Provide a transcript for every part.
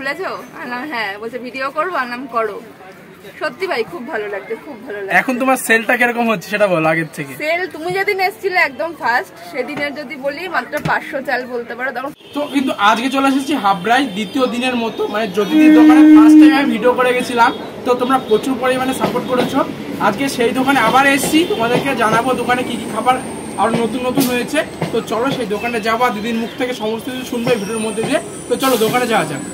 খুলেছো? আনলাম হ্যাঁ। বলছে ভিডিও করবো? আনলাম করো। সত্যি ভাই খুব ভালো লাগছে, খুব ভালো লাগছে। এখন তোমার সেলটা কিরকম হচ্ছে সেটা বলো আগের থেকে। সেল তুমি যেদিন এসেছিলে একদম ফার্স্ট, সেদিনের যদি বলি মাত্র 500 চাল বলতে পারো। তো কিন্তু আজকে চলে এসেছি হাবড়ায় দ্বিতীয় দিনের মতো, মানে জ্যোতিদির দোকানে ফার্স্ট টাইম আমি ভিডিও করে গেছিলাম, তো তোমরা প্রচুর পরিমাণে সাপোর্ট করেছো। আজকে সেই দোকানে আবার এসেছি, তোমাদেরকে জানাবো দোকানে কি কি খাবার আর নতুন নতুন হয়েছে। তো চলো সেই দোকানে যাবো, দিদির মুখ থেকে সমস্ত কিছু শুনবো এই ভিডিওর মধ্যে দিয়ে। তো চলো দোকানে যাওয়া যাক।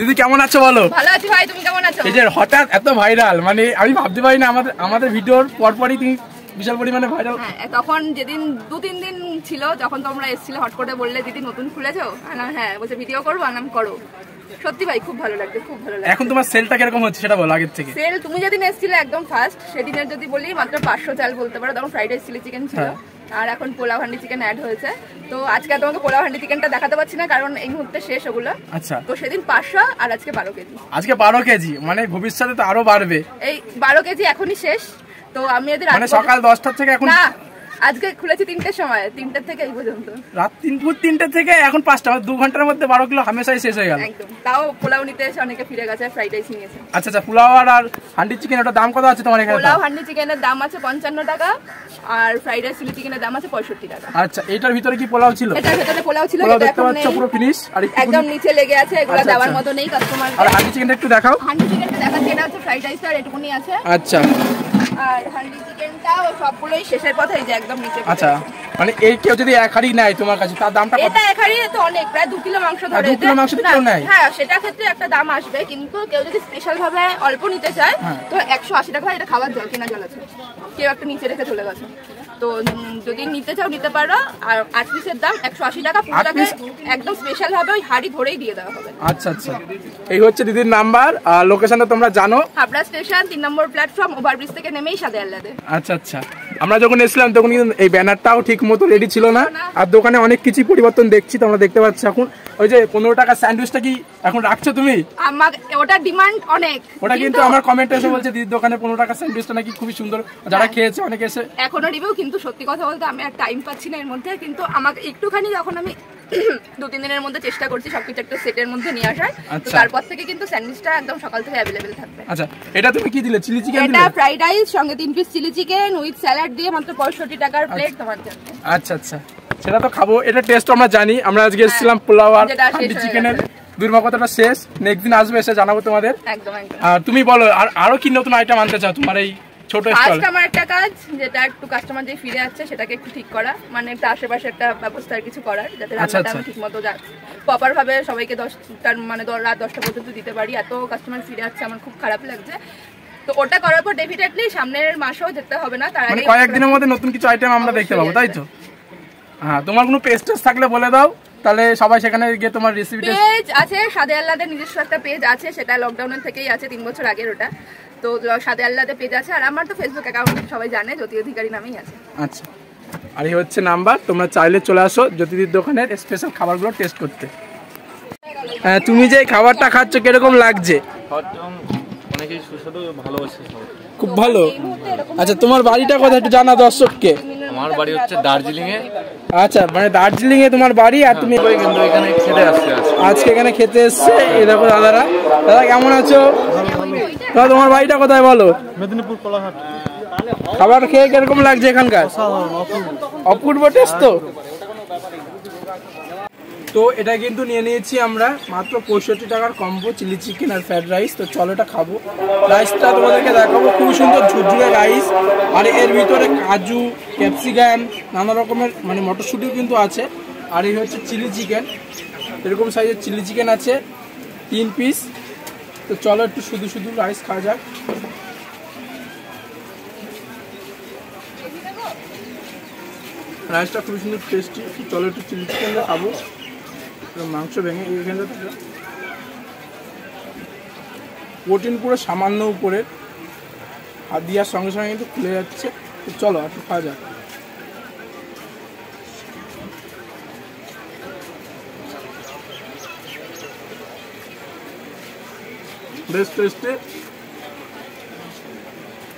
দিদি কেমন আছো বলো? ভালো আছি ভাই, তুমি কেমন আছো? এই যে হঠাৎ এত ভাইরাল, মানে আমি ভাবতে পারি না আমাদের ভিডিওর পরপরই তুমি বিশাল পরিমাণে ভাইরাল। হ্যাঁ, তখন যেদিন 2-3 দিন ছিল যখন তোমরা এসেছিলে, হট করে বললে দিদি নতুন খুলেছো? আনলাম হ্যাঁ। বলছে ভিডিও করবো? আনলাম করো। সত্যি ভাই খুব ভালো লাগছে, খুব ভালো লাগছে। এখন তোমার সেলটা কিরকম হচ্ছে সেটা বলো আগের থেকে। সেল তুমি যেদিন এসেছিলে একদম ফার্স্ট, সেদিনের যদি বলি মাত্র 500 চাল বলতে পারো। তখন ফ্রাইড রাইস চিলি চিকেন ছিল, আর এখন পোলাও হান্ডি চিকেন অ্যাড হয়েছে। তো আজকে তোমাকে পোলাও হান্ডি চিকেনটা দেখাতে পারছি না, কারণ এই মুহূর্তে শেষ ওগুলো। আচ্ছা, তো সেদিন 500 আর আজকে 12 কেজি। আজকে 12 কেজি, মানে ভবিষ্যতে তো আরো বাড়বে। এই 12 কেজি এখনই শেষ। তো আমি এদের মানে সকাল 10টা থেকে এখন না, আজকে খুলেছি 3টের সময়, 3টের থেকে এই পর্যন্ত রাত 3টা থেকে এখন 5টা, 2 ঘন্টার মধ্যে 12 কিলো হামেশাই শেষ হয়ে গেল। একদম। তাও পোলাও নিতে এসে অনেকে ফিরে গেছে, ফ্রাইড রাইস নিয়েছে। আচ্ছা আচ্ছা, পোলাও আর হান্ডি চিকেন ওটার দাম কত আছে তোমার এখানে? পোলাও হান্ডি চিকেনের দাম আছে 55 টাকা, আর ফ্রাইড রাইস চিলি চিকেনের দাম আছে 65 টাকা। আচ্ছা, এটার ভিতরে কি পোলাও ছিল? এটার ভিতরে পোলাও ছিল, এটা দেখতে পাচ্ছ পুরো ফিনিশ, আর একদম নিচে লেগে আছে, এগুলো দেওয়ার মতো নেই কাস্টমার। আর হান্ডি চিকেনটা একটু দেখাও। হান্ডি চিকেনটা দেখাচ্ছি, এটা হচ্ছে ফ্রাইড রাইস আর এটুকুনি আছে। আচ্ছা, আর হান্ডি চিকেনটাও সবগুলোই শেষের পথে, এই যে একদম নিচে। আচ্ছা, মানে এই কেউ যদি এক হাড়ি নেয় তোমার কাছে, তার দামটা কত? এটা এক হাড়ি তো অনেক, প্রায় 2 কিলো মাংস ধরে। 2 কিলো মাংস কেউ নেয়? হ্যাঁ, সেটা ক্ষেত্রে একটা দাম আসবে, কিন্তু কেউ যদি স্পেশাল ভাবে অল্প নিতে চায় তো 180 টাকা। এটা খাবার জল কিনা জল আছে, কেউ একটা নিচে রেখে চলে গেছে। তো যদি নিতে চাও নিতে পারো। আর 8 পিসের দাম 180 টাকা। পুরোটাকে একদম স্পেশাল ভাবে ওই হাড়ি ধরেই দিয়ে দেওয়া হবে। আচ্ছা আচ্ছা, এই হচ্ছে দিদির নাম্বার, আর লোকেশনটা তোমরা জানো, হাবড়া স্টেশন 3 নম্বর প্ল্যাটফর্ম, ওভারব্রিজ থেকে নেমেই সাদে আল্লাদে। আচ্ছা আচ্ছা, আমরা যখন এসেছিলাম তখন কিন্তু এই ব্যানারটাও ঠিক মতো রেডি ছিল না, আর দোকানে অনেক কিছু পরিবর্তন দেখছি, তোমরা দেখতে পাচ্ছ। এখন ওই যে 15 টাকা স্যান্ডউইচটা কি এখন রাখছো তুমি? আমার ওটা ডিমান্ড অনেক, ওটা কিন্তু আমার কমেন্টে এসে বলছে দিদির দোকানে 15 টাকা স্যান্ডউইচটা নাকি খুবই সুন্দর, যারা খেয়েছে অনেকে এসে এখনো রিভিউ। কিন্তু সত্যি কথা বলতে আমি আর টাইম পাচ্ছি না এর মধ্যে, কিন্তু আমাকে একটুখানি যখন আমি 2-3 দিনের মধ্যে চেষ্টা করছি সবকিছু একটা সেটের মধ্যে নিয়ে আসার, তো তারপর থেকে কিন্তু স্যান্ডউইচটা একদম সকাল থেকে অ্যাভেলেবেল থাকবে। আচ্ছা, এটা তুমি কি দিলে? চিলি চিকেন দিলে? এটা ফ্রাইড রাইস সঙ্গে 3 piece chilli chicken with salad দিয়ে মাত্র 65 টাকার প্লেট তোমার জন্য। আচ্ছা আচ্ছা, সেটা তো খাবো, এটা টেস্ট আমরা জানি। আমরা আজকে এসেছিলাম পোলাও আর হান্ডি চিকেনের, দুর্মা কথাটা শেষ, নেক্সট দিন আসবে এসে জানাবো তোমাদের। একদম একদম। আর তুমি বলো আরো কি নতুন আইটেম আনতে চাও তোমার এই ছোট স্টল? আমার একটা কাজ, যেটা একটু কাস্টমার যে ফিরে যাচ্ছে সেটাকে একটু ঠিক করা, মানে একটা আশেপাশে একটা ব্যবস্থা কিছু করার, যাতে রান্নাটা আমি ঠিকমতো প্রপার ভাবে সবাইকে 10টার মানে রাত 10টা পর্যন্ত দিতে পারি। এত কাস্টমার ফিরে যাচ্ছে, আমার খুব খারাপ লাগছে। তো ওটা করার পর ডেফিনেটলি সামনের মাসেও যেতে হবে না, তার আগে কয়েকদিনের মধ্যে নতুন কিছু আইটেম আমরা দেখতে পাবো, তাই তো? হ্যাঁ, তোমার কোনো পেজ টেস্ট থাকলে বলে দাও, তাহলে সবাই সেখানে গিয়ে তোমার রেসিপি। পেজ আছে সাদে আল্লাদের নিজস্ব একটা পেজ আছে, সেটা লকডাউনের থেকেই আছে, 3 বছর আগের ওটা। তো সাদে আল্লাদে পেজ আছে, আর আমার তো ফেসবুক অ্যাকাউন্ট সবাই জানে, জ্যোতি অধিকারী নামেই আছে। আচ্ছা, আর এই হচ্ছে নাম্বার, তোমরা চাইলে চলে আসো জ্যোতিদির দোকানের স্পেশাল খাবারগুলো টেস্ট করতে। তুমি যে খাবারটা খাচ্ছ কিরকম লাগছে? অনেকেই সুস্বাদু, ভালোবাসে, খুব ভালো। আচ্ছা, তোমার বাড়িটা কোথায় একটু জানা দর্শককে? আমার বাড়ি হচ্ছে দার্জিলিং এ। আচ্ছা, মানে দার্জিলিং এ তোমার বাড়ি, আর তুমি কিন্তু এখানে খেতে আসছে আজকে এখানে খেতে এসছে। এই দেখো দাদারা। দাদা কেমন আছো? দাদা তোমার বাড়িটা কোথায় বলো? মেদিনীপুর কোলাঘাট। খাবার খেয়ে কিরকম লাগছে এখানকার? অপূর্ব টেস্ট তো। তো এটা কিন্তু নিয়ে নিয়েছি আমরা মাত্র 65 টাকার কম্বো, চিলি চিকেন আর ফ্রাইড রাইস। তো চলো এটা খাবো। রাইসটা তোমাদেরকে দেখাবো, খুব সুন্দর ঝুরঝুরে রাইস, আর এর ভিতরে কাজু, ক্যাপসিকাম, নানা রকমের মানে মটরশুঁটিও কিন্তু আছে। আর এই হচ্ছে চিলি চিকেন, এরকম সাইজের চিলি চিকেন আছে 3 পিস। তো চলো একটু শুধু শুধু রাইস খাওয়া যাক। রাইসটা খুবই সুন্দর টেস্টি। চলো একটু চিলি চিকেনটা খাবো, মাংস ভেঙে এইখানটা প্রোটিন পুরো সামান্য উপরে, আর দেওয়ার সঙ্গে সঙ্গে কিন্তু খুলে যাচ্ছে। তো চলো একটু খাওয়া যাক। বেশ টেস্টি,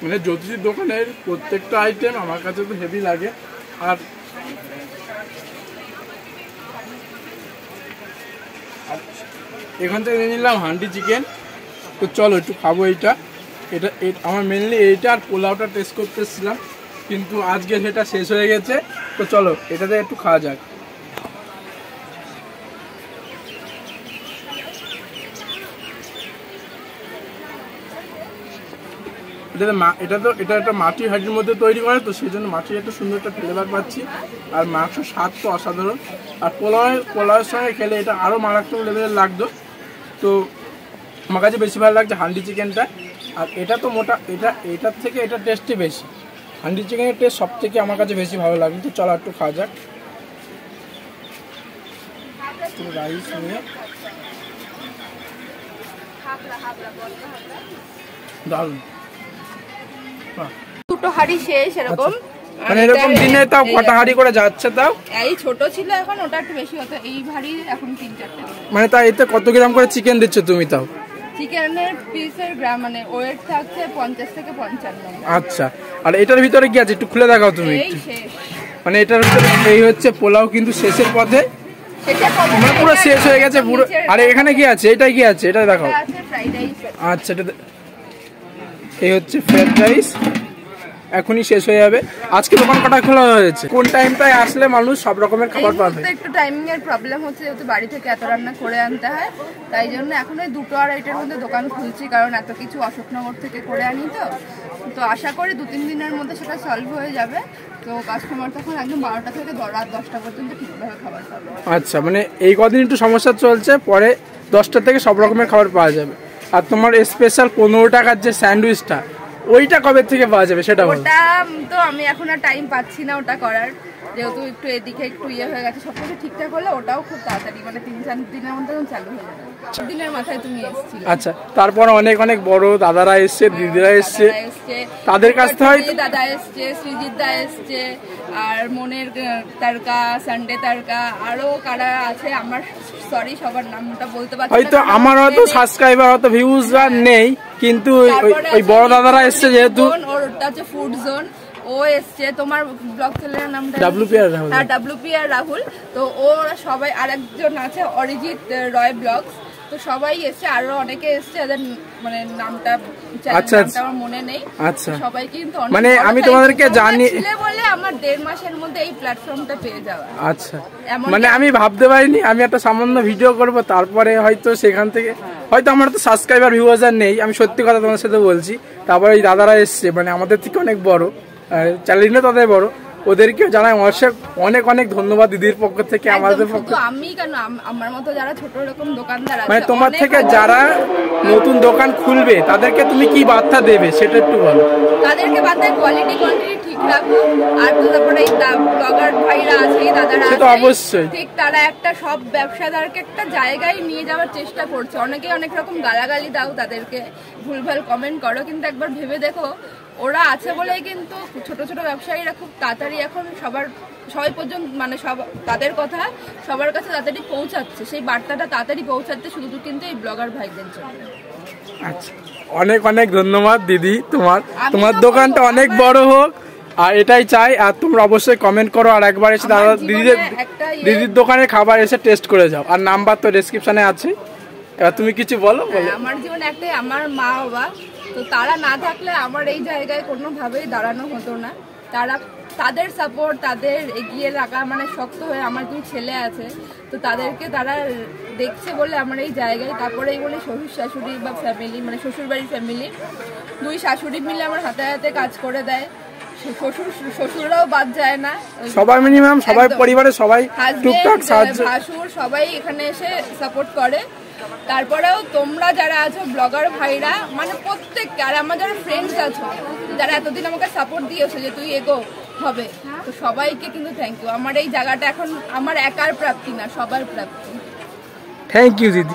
মানে জ্যোতিষীর দোকানের প্রত্যেকটা আইটেম আমার কাছে তো হেভি লাগে। আর এখান থেকে নিয়ে নিলাম হান্ডি চিকেন। তো চলো একটু খাবো। এটা আমার মেনলি এইটা আর পোলাওটা টেস্ট করতে এসেছিলাম, কিন্তু আজকে সেটা শেষ হয়ে গেছে। তো চলো এটাতে একটু খাওয়া যাক। এটা একটা মাটির হাঁড়ির মধ্যে তৈরি করে, তো সেই জন্য মাটির একটা সুন্দর একটা ফ্লেভার পাচ্ছি। আর মাংসের স্বাদ তো অসাধারণ। আর পোলাওয়ের সঙ্গে খেলে এটা আরও মারাত্মক লেভেলের লাগতো। তো আমার কাছে বেশি ভালো লাগছে হান্ডি চিকেনটা। আর এটা তো এটার থেকে এটা টেস্টই বেশি। হান্ডি চিকেনের টেস্ট সব থেকে আমার কাছে বেশি ভালো লাগে। তো চলো একটু খাওয়া যাক। রাইস নিয়ে দারুণ। দুটো হাঁড়ি শেষ এরকম। মানে এরকম দিনে তাও কটা হাঁড়ি করে যাচ্ছে? তাও এই ছোট ছিল, এখন ওটা একটু বেশি হতো। এই হাঁড়ি এখন 3-4টা। মানে তা এতে কত গ্রাম করে চিকেন দিচ্ছ তুমি? তাও চিকেনের পিসের গ্রাম মানে ওয়েট থাকছে 50 থেকে 55। আচ্ছা, আর এটার ভিতরে কি আছে একটু খুলে দেখাও তুমি। এই শেষ। মানে এটার ভিতরে এই হচ্ছে পোলাও, কিন্তু শেষের পথে, মানে পুরো শেষ হয়ে গেছে পুরো। আর এখানে কি আছে? এটা কি আছে? এটা দেখাও। আচ্ছা, এটা এই হচ্ছে ফ্রাইড রাইস। এখনই শেষ হয়ে যাবে। আজকে দোকান কটা খোলা হয়েছে? কোন টাইমটায় আসলে মানুষ সব রকমের খাবার পাবে? একটু টাইমিং এর প্রবলেম হচ্ছে, যেহেতু বাড়ি থেকে এত রান্না করে আনতে হয়, তাই জন্য এখন ওই 2-2:30-এর মধ্যে দোকান খুলছি, কারণ এত কিছু অশোকনগর থেকে করে আনি। তো আশা করি 2-3 দিনের মধ্যে সেটা সলভ হয়ে যাবে। তো কাস্টমার তখন একদম 12টা থেকে রাত 10টা পর্যন্ত ঠিকভাবে খাবার পাবে। আচ্ছা, মানে এই কদিন একটু সমস্যা চলছে, পরে 10টা থেকে সব রকমের খাবার পাওয়া যাবে। আর তোমার স্পেশাল 15 টাকার যে স্যান্ডউইচটা, ওইটা কবে থেকে পাওয়া যাবে সেটা বলো। ওটা তো আমি এখন আর টাইম পাচ্ছি না ওটা করার, যেহেতু একটু এদিকে একটু হয়ে গেছে। সবকিছু ঠিকঠাক হলে ওটাও খুব তাড়াতাড়ি, মানে 3-4 দিনের মধ্যে চালু হয়ে যাবে। দিনের মাথায় তুমি এসেছিলে। আচ্ছা, তারপর অনেক বড় দাদারা এসছে, দিদিরা এসছে, তাদের কাছ থেকে দাদা এসছে, সৃজিত দা এসছে, আর মনের তারকা, সানডে তারকা, আরো কারা আছে আমার সরি সবার নামটা বলতে পারছি না। হয়তো আমার হয়তো সাবস্ক্রাইবার হয়তো ভিউজ নেই, কিন্তু ওই বড় দাদারা এসছে যেহেতু। ওরটা হচ্ছে ফুড জোন, ও এসছে। তোমার ব্লগ চ্যানেলের নামটা WPR রাহুল। হ্যাঁ, WPR রাহুল। তো ওরা সবাই, আরেকজন আছে অরিজিৎ রয় ব্লগস। তো সবাই এসছে, আরো অনেকে এসছে, যাদের মানে নামটা আমার মনে নেই। আচ্ছা, সবাই কিন্তু মানে আমি তোমাদেরকে জানি বলে আমার 1.5 মাসের মধ্যে এই প্ল্যাটফর্মটা পেয়ে যাওয়া। আচ্ছা, মানে আমি ভাবতে পারিনি আমি একটা সামান্য ভিডিও করব, তারপরে হয়তো সেখান থেকে হয়তো আমার তো সাবস্ক্রাইবার ভিউয়ার নেই, আমি সত্যি কথা তোমার সাথে বলছি। তারপরে এই দাদারা এসছে, মানে আমাদের থেকে অনেক বড়, চ্যালেঞ্জও তাদের বড়, ওদেরকে জানাই অনেক ধন্যবাদ দিদির পক্ষ থেকে, আমাদের পক্ষ। আমি কেন, আমার মতো যারা ছোট রকম দোকানদার আছে, মানে তোমার থেকে যারা নতুন দোকান খুলবে তাদেরকে তুমি কি বার্তা দেবে সেটা একটু বলো। তাদেরকে বার্তা কোয়ালিটি ঠিক রাখো। আর তারপরে এই ব্লগার ভাইরা আছে, দাদারা আছে, অবশ্যই ঠিক তারা একটা সব ব্যবসাদারকে একটা জায়গায় নিয়ে যাওয়ার চেষ্টা করছে। অনেকে অনেক রকম গালাগালি দাও, তাদেরকে ভুলভাল কমেন্ট করো, কিন্তু একবার ভেবে দেখো ওরা আছে বলেই কিন্তু ছোট ছোট ব্যবসায়ীরা খুব তাড়াতাড়ি এখন সবাই পর্যন্ত, মানে তাদের কথা সবার কাছে তাড়াতাড়ি পৌঁছাচ্ছে। সেই বার্তাটা তাড়াতাড়ি পৌঁছাচ্ছে শুধু কিন্তু এই ব্লগার ভাইদের জন্য। আচ্ছা, অনেক ধন্যবাদ দিদি। তোমার দোকানটা অনেক বড় হোক, আর এটাই চাই। আর তোমরা অবশ্যই কমেন্ট করো, আর একবার এসে দাদা দিদির দোকানে খাবার এসে টেস্ট করে যাও। আর নাম্বার তো ডেসক্রিপশনে আছে। এবার তুমি কিছু বলো। আমার জীবনে একটাই, আমার মা বাবা, তো তারা না থাকলে আমার এই জায়গায় কোনোভাবেই দাঁড়ানো হতো না। তাদের সাপোর্ট, তাদের এগিয়ে রাখা, মানে শক্ত হয়ে, আমার 2 ছেলে আছে, তো তাদেরকে তারা দেখছে বলে আমার এই জায়গায়। তারপরেই বলে শ্বশুর শাশুড়ি বা ফ্যামিলি, মানে শ্বশুরবাড়ির ফ্যামিলি, 2 শাশুড়ি মিলে আমার হাতে হাতে কাজ করে দেয়। শ্বশুররাও বাদ যায় না, সবাই মিনিমাম সবাই পরিবারের সবাই টুকটাক সাহায্য, ভাসুর সবাই এখানে এসে সাপোর্ট করে। তারপরেও তোমরা যারা আছো ব্লগার ভাইরা, মানে প্রত্যেককে, আর আমার যারা ফ্রেন্ডস আছো, যারা এতদিন আমাকে সাপোর্ট দিয়েছো যে তুই এগো হবে, তো সবাইকে কিন্তু থ্যাংক ইউ। আমার এই জায়গাটা এখন আমার একার প্রাপ্তি না, সবার প্রাপ্তি। থ্যাংক ইউ দিদি।